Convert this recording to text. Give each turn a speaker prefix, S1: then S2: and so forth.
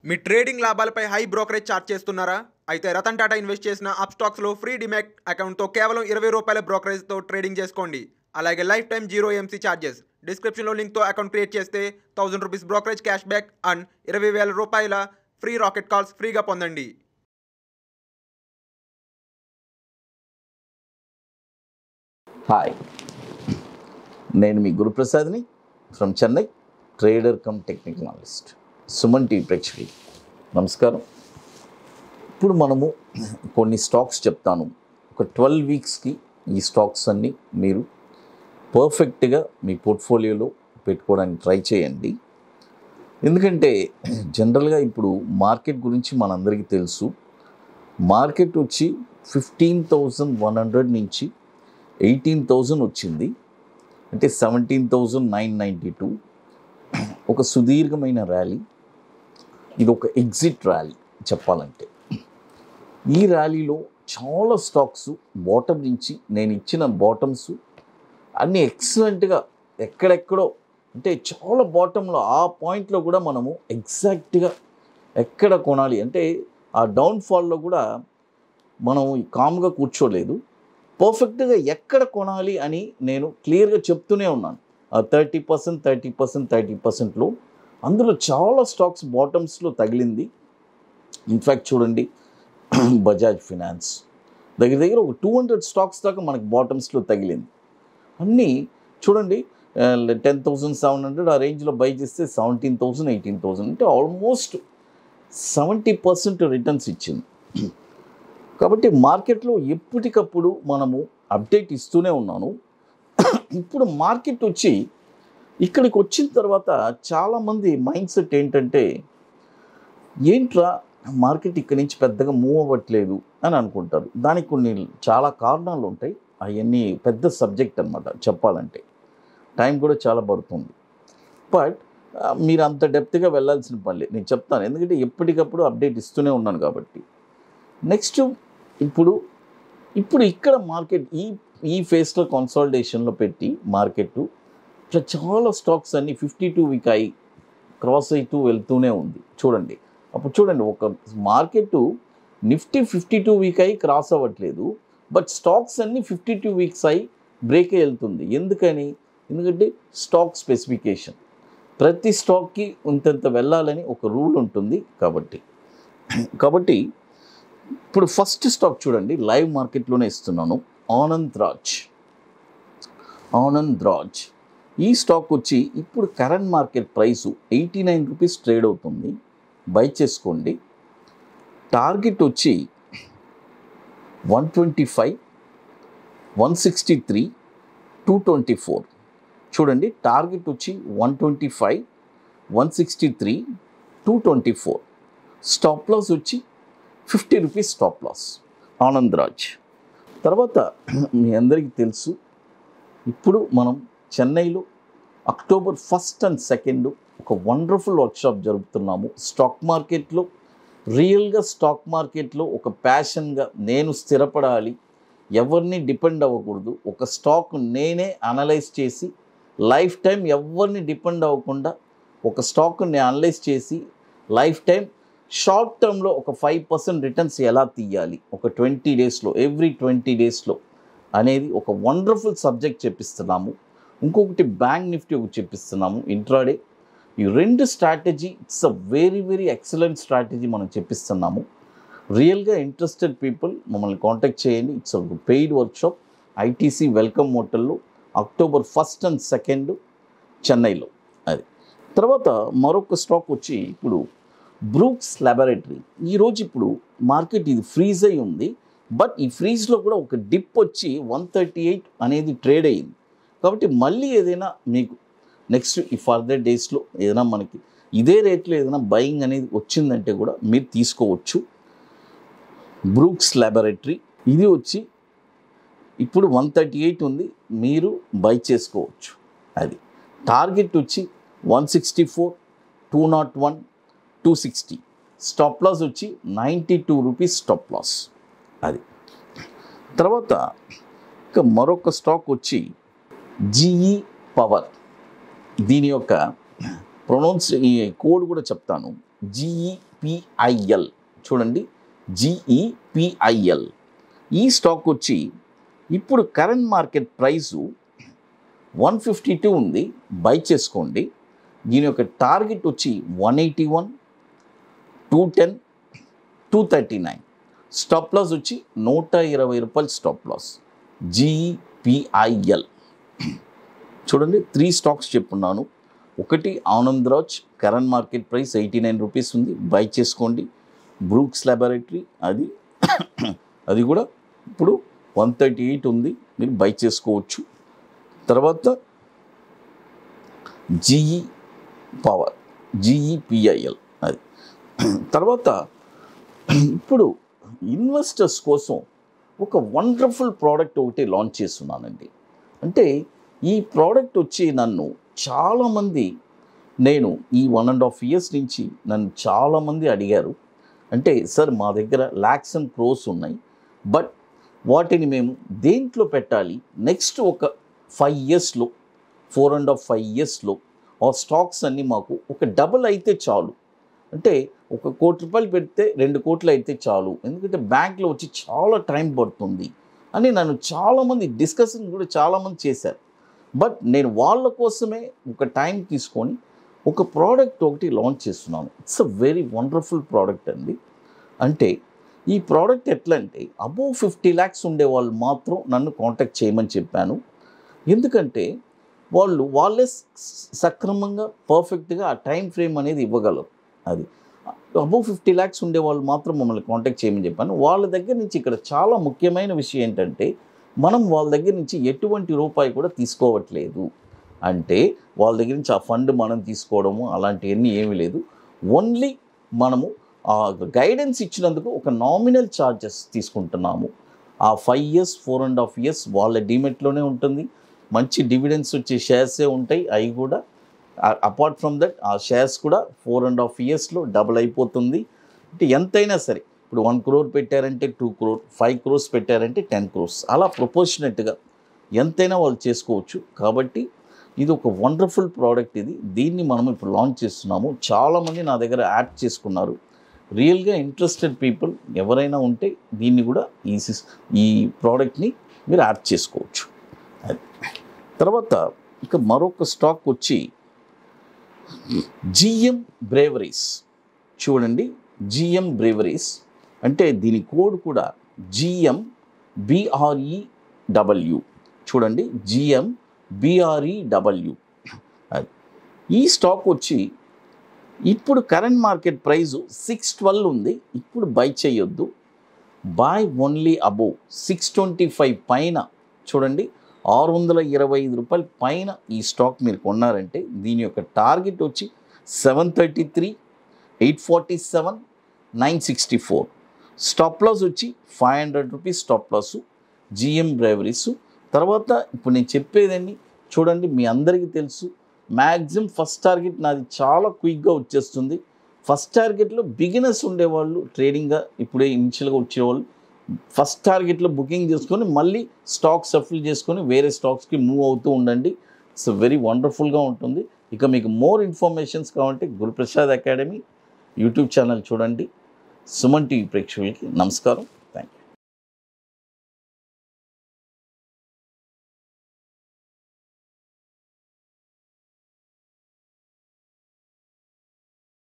S1: మీ trading లాభాలపై high brokerage charge చేస్తున్నారా? అయితే రతన్ టాటా ఇన్వెస్ట్ చేసిన అప్స్టాక్స్లో ఫ్రీ డిమాట్ అకౌంట్తో కేవలం ₹20 బ్రోకరేజ్తో ట్రేడింగ్ చేసుకోండి. అలాగే lifetime zero AMC charges. డిస్క్రిప్షన్లో లింక్తో అకౌంట్ క్రియేట్ చేస్తే ₹1000 brokerage cash back and ₹20,000 free rocket calls ఫ్రీగా పొందండి.
S2: హాయ్, నేను మీ గురు ప్రసాద్ని from Chennai, trader cum technical analyst. Suman TV ప్రేక్షకులు నమస్కారం. ఇప్పుడు మనము కొన్ని స్టాక్స్ చెప్తాను. ఒక 12 వీక్స్కి ఈ స్టాక్స్ అన్నీ మీరు పర్ఫెక్ట్గా మీ పోర్ట్ఫోలియోలో పెట్టుకోవడానికి ట్రై చేయండి. ఎందుకంటే జనరల్గా ఇప్పుడు మార్కెట్ గురించి మనందరికీ తెలుసు. మార్కెట్ వచ్చి 15,100 నుంచి 18,000 వచ్చింది, అంటే 17,992. ఒక సుదీర్ఘమైన ర్యాలీ. ఇది ఒక ఎగ్జిట్ ర్యాలీ చెప్పాలంటే. ఈ ర్యాలీలో చాలా స్టాక్స్ బాటమ్ నుంచి, నేను ఇచ్చిన బాటమ్స్ అన్నీ ఎక్సలెంట్గా ఎక్కడెక్కడో, అంటే చాలా బాటంలో ఆ పాయింట్లో కూడా మనము ఎగ్జాక్ట్గా ఎక్కడ కొనాలి అంటే ఆ డౌన్ఫాల్లో కూడా మనం కామ్గా కూర్చోలేదు. పర్ఫెక్ట్గా ఎక్కడ కొనాలి అని నేను క్లియర్గా చెప్తూనే ఉన్నాను. 30%, అందులో చాలా స్టాక్స్ బాటమ్స్లో తగిలింది. ఇన్ఫ్యాక్ట్ చూడండి, బజాజ్ ఫినాన్స్ దగ్గర ఒక 200 స్టాక్స్ దాకా మనకి బాటమ్స్లో తగిలింది. అన్నీ చూడండి, 10,700 ఆ రేంజ్లో బై చేస్తే 17,000, 18,000, అంటే ఆల్మోస్ట్ 70% రిటర్న్స్ ఇచ్చింది. కాబట్టి మార్కెట్లో ఎప్పటికప్పుడు మనము అప్డేట్ ఇస్తూనే ఉన్నాను. ఇప్పుడు మార్కెట్ వచ్చి ఇక్కడికి వచ్చిన తర్వాత చాలామంది మైండ్ సెట్ ఏంటంటే, ఏంట్రా మార్కెట్ ఇక్కడి నుంచి పెద్దగా మూవ్ అవ్వట్లేదు అని అనుకుంటారు. దానికి కొన్ని చాలా కారణాలు ఉంటాయి. అవన్నీ పెద్ద సబ్జెక్ట్ అన్నమాట చెప్పాలంటే. టైం కూడా చాలా పడుతుంది. బట్ మీరు అంత డెప్త్గా వెళ్ళాల్సిన పని లేదు, నేను చెప్తాను. ఎందుకంటే ఎప్పటికప్పుడు అప్డేట్ ఇస్తూనే ఉన్నాను కాబట్టి. నెక్స్ట్ ఇప్పుడు ఇక్కడ మార్కెట్ ఈ ఫేస్లో కన్సాలిడేషన్లో పెట్టి మార్కెట్ ఇట్లా చాలా స్టాక్స్ అన్నీ 52 వీక్ అయి క్రాస్ అవుతూ వెళ్తూనే ఉంది. చూడండి, అప్పుడు చూడండి, ఒక మార్కెట్ నిఫ్టీ 52 వీక్ అయి క్రాస్ అవ్వట్లేదు, బట్ స్టాక్స్ అన్నీ 52 వీక్స్ అయి బ్రేక్ వెళ్తుంది. ఎందుకంటే స్టాక్ స్పెసిఫికేషన్, ప్రతి స్టాక్కి ఇంతంత వెళ్ళాలని ఒక రూల్ ఉంటుంది. కాబట్టి ఇప్పుడు ఫస్ట్ స్టాక్ చూడండి, లైవ్ మార్కెట్లోనే ఇస్తున్నాను. ఆనంద్ రాజ్. ఈ స్టాక్ వచ్చి ఇప్పుడు కరెంట్ మార్కెట్ ప్రైసు ₹89 ట్రేడ్ అవుతుంది. బై చేసుకోండి. టార్గెట్ వచ్చి 125, 163, 224. చూడండి, టార్గెట్ వచ్చి 125, 163, 224. స్టాప్ లాస్ వచ్చి ₹50 స్టాప్ లాస్. ఆనంద్ రాజ్. తర్వాత మీ అందరికీ తెలుసు, ఇప్పుడు మనం చెన్నైలో అక్టోబర్ 1 and 2 ఒక వండర్ఫుల్ వర్క్షాప్ జరుపుతున్నాము. స్టాక్ మార్కెట్లో, రియల్గా స్టాక్ మార్కెట్లో ఒక ప్యాషన్గా నేను స్థిరపడాలి, ఎవరిని డిపెండ్ అవ్వకూడదు, ఒక స్టాక్ నేనే అనలైజ్ చేసి లైఫ్ టైం ఎవరిని డిపెండ్ అవ్వకుండా ఒక స్టాక్ని అనలైజ్ చేసి లైఫ్ టైం షార్ట్ టర్మ్లో ఒక 5% రిటర్న్స్ ఎలా తీయాలి ఒక 20 డేస్లో, ఎవ్రీ 20 డేస్లో అనేది ఒక వండర్ఫుల్ సబ్జెక్ట్ చెప్పిస్తున్నాము. ఇంకొకటి బ్యాంక్ నిఫ్టీ ఒకటి చెప్పిస్తున్నాము, ఇంట్రాడే. ఈ 2 strategy, it's a very very excellent strategy మనం చెప్పిస్తున్నాము. రియల్గా ఇంట్రెస్టెడ్ పీపుల్ మమ్మల్ని కాంటాక్ట్ చేయండి. ఇట్స్ ఒక పెయిడ్ వర్క్షాప్, ఐటీసీ వెల్కమ్ హోటల్లో, అక్టోబర్ 1 and 2 చెన్నైలో. అది తర్వాత మరొక స్టాక్ వచ్చి ఇప్పుడు బ్రూక్స్ ల్యాబొరేటరీ. ఈరోజు ఇప్పుడు మార్కెట్ ఇది ఫ్రీజ్ అయి ఉంది, బట్ ఈ ఫ్రీజ్లో కూడా ఒక డిప్ వచ్చి 138 అనేది ట్రేడ్ అయ్యింది. కాబట్టి మళ్ళీ ఏదైనా మీకు నెక్స్ట్ ఈ ఫర్దర్ డేస్లో ఏదైనా మనకి ఇదే రేట్లో ఏదైనా బయింగ్ అనేది వచ్చిందంటే కూడా మీరు తీసుకోవచ్చు. బ్రూక్స్ ల్యాబొరేటరీ ఇది వచ్చి ఇప్పుడు 138 ఉంది, మీరు బై చేసుకోవచ్చు. అది టార్గెట్ వచ్చి 164, 201, 260. స్టాప్ లాస్ వచ్చి ₹92 స్టాప్ లాస్. అది తర్వాత ఇక మరొక స్టాక్ వచ్చి జీఈ పవర్. దీని యొక్క ప్రొనౌన్స్ ఈ కోడ్ కూడా చెప్తాను, జీఈ GEPIL చూడండి, GEPIL. ఈ స్టాక్ వచ్చి ఇప్పుడు కరెంట్ మార్కెట్ ప్రైసు 152 ఉంది, బై చేసుకోండి. దీని యొక్క టార్గెట్ వచ్చి 181, 210, 239. స్టాప్ లాస్ వచ్చి 120 రూపాయలు స్టాప్ లాస్. GEPIL చూడండి, 3 స్టాక్స్ చెప్పున్నాను. ఒకటి Anandraj, current market price 89 rupees ఉంది, బై చేసుకోండి. బ్రూక్స్ ల్యాబొరేటరీ అది కూడా ఇప్పుడు 138 ఉంది, మీరు బై చేసుకోవచ్చు. తర్వాత GE పవర్, GEPIL అది. తర్వాత ఇప్పుడు ఇన్వెస్టర్స్ కోసం ఒక వండర్ఫుల్ ప్రోడక్ట్ ఒకటి లాంచ్ చేస్తున్నానండి. అంటే ఈ ప్రోడక్ట్ వచ్చి నన్ను చాలామంది, నేను ఈ 1.5 years నుంచి నన్ను చాలామంది అడిగారు. అంటే సార్ మా దగ్గర ల్యాక్స్ అండ్ క్రోర్స్ ఉన్నాయి, బట్ వాటిని మేము దేంట్లో పెట్టాలి, నెక్స్ట్ ఒక 5 yearsలో 4.5 yearsలో ఆ స్టాక్స్ అన్నీ మాకు ఒక డబుల్ అయితే చాలు. అంటే 1 కోటి రూపాయలు పెడితే 2 కోట్లు అయితే చాలు, ఎందుకంటే బ్యాంక్లో వచ్చి చాలా టైం పడుతుంది అని నన్ను చాలామంది డిస్కషన్ కూడా చాలామంది చేశారు. బట్ నేను వాళ్ళ కోసమే ఒక టైం తీసుకొని ఒక ప్రోడక్ట్ ఒకటి లాంచ్ చేస్తున్నాను. It's a very wonderful product అండి. అంటే ఈ ప్రోడక్ట్ ఎట్లా అంటే అబోవ్ 50 lakhs ఉండే వాళ్ళు మాత్రం నన్ను కాంటాక్ట్ చేయమని చెప్పాను. ఎందుకంటే వాళ్ళే సక్రమంగా పర్ఫెక్ట్గా ఆ టైం ఫ్రేమ్ అనేది ఇవ్వగలరు. అది అబోవ్ 50 lakhs ఉండే వాళ్ళు మాత్రం మమ్మల్ని కాంటాక్ట్ చేయమని చెప్పాను. వాళ్ళ దగ్గర నుంచి ఇక్కడ చాలా ముఖ్యమైన విషయం ఏంటంటే మనం వాళ్ళ దగ్గర నుంచి ఎటువంటి రూపాయి కూడా తీసుకోవట్లేదు. అంటే వాళ్ళ దగ్గర నుంచి ఆ ఫండ్ మనం తీసుకోవడము అలాంటివన్నీ ఏమీ లేదు. ఓన్లీ మనము గైడెన్స్ ఇచ్చినందుకు ఒక నామినల్ ఛార్జెస్ తీసుకుంటున్నాము. ఆ 5 years 4.5 years వాళ్ళ డిమెట్లోనే ఉంటుంది. మంచి డివిడెన్స్ వచ్చే షేర్సే ఉంటాయి. అవి కూడా అపార్ట్ ఫ్రమ్ దట్ ఆ షేర్స్ కూడా 4.5 yearsలో డబుల్ అయిపోతుంది. అంటే ఎంతైనా సరే ఇప్పుడు 1 crore పెట్టారంటే 2 crore, 5 crores పెట్టారంటే 10 crores, అలా ప్రపోర్షనెట్గా ఎంతైనా వాళ్ళు చేసుకోవచ్చు. కాబట్టి ఇది ఒక వండర్ఫుల్ ప్రోడక్ట్. దీన్ని మనం ఇప్పుడు లాంచ్ చేస్తున్నాము. చాలామంది నా దగ్గర యాడ్ చేసుకున్నారు. రియల్గా ఇంట్రెస్టెడ్ పీపుల్ ఎవరైనా ఉంటే దీన్ని కూడా ఈ ప్రోడక్ట్ని మీరు యాడ్ చేసుకోవచ్చు. తర్వాత ఇక మరొక స్టాక్ వచ్చి GM బ్రేవరీస్. చూడండి, GM బ్రేవరీస్ అంటే దీని కోడ్ కూడా GMBREW. చూడండి, GMBREW. ఈ స్టాక్ వచ్చి ఇప్పుడు కరెంట్ మార్కెట్ ప్రైజు 612 ఉంది. ఇప్పుడు బై చేయొద్దు, బై ఓన్లీ అబోవ్ 625 పైన. చూడండి, 625 రూపాయల పైన ఈ స్టాక్ మీరు కొన్నారంటే దీని యొక్క టార్గెట్ వచ్చి 733, 847, 964. స్టాప్ లాస్ వచ్చి 500 rupees stop loss. GM breweries. తర్వాత ఇప్పుడు నేను చెప్పేదాన్ని చూడండి, మీ అందరికీ తెలుసు మ్యాక్సిమం ఫస్ట్ టార్గెట్ నాది చాలా క్విక్గా వచ్చేస్తుంది. ఫస్ట్ టార్గెట్లో బిగినర్స్ ఉండేవాళ్ళు, ట్రేడింగ్గా ఇప్పుడే ఇనిషియల్గా వచ్చేవాళ్ళు ఫస్ట్ టార్గెట్లో బుకింగ్ చేసుకొని మళ్ళీ స్టాక్ షఫుల్ చేసుకొని వేరే స్టాక్స్కి మూవ్ అవుతూ ఉండండి. ఇట్స్ వెరీ వండర్ఫుల్గా ఉంటుంది. ఇక మీకు మోర్ ఇన్ఫర్మేషన్స్ కావాలంటే గురుప్రసాద్ అకాడమీ యూట్యూబ్ ఛానల్ చూడండి. సుమన్ టీవీ ప్రేక్షకులకి నమస్కారం.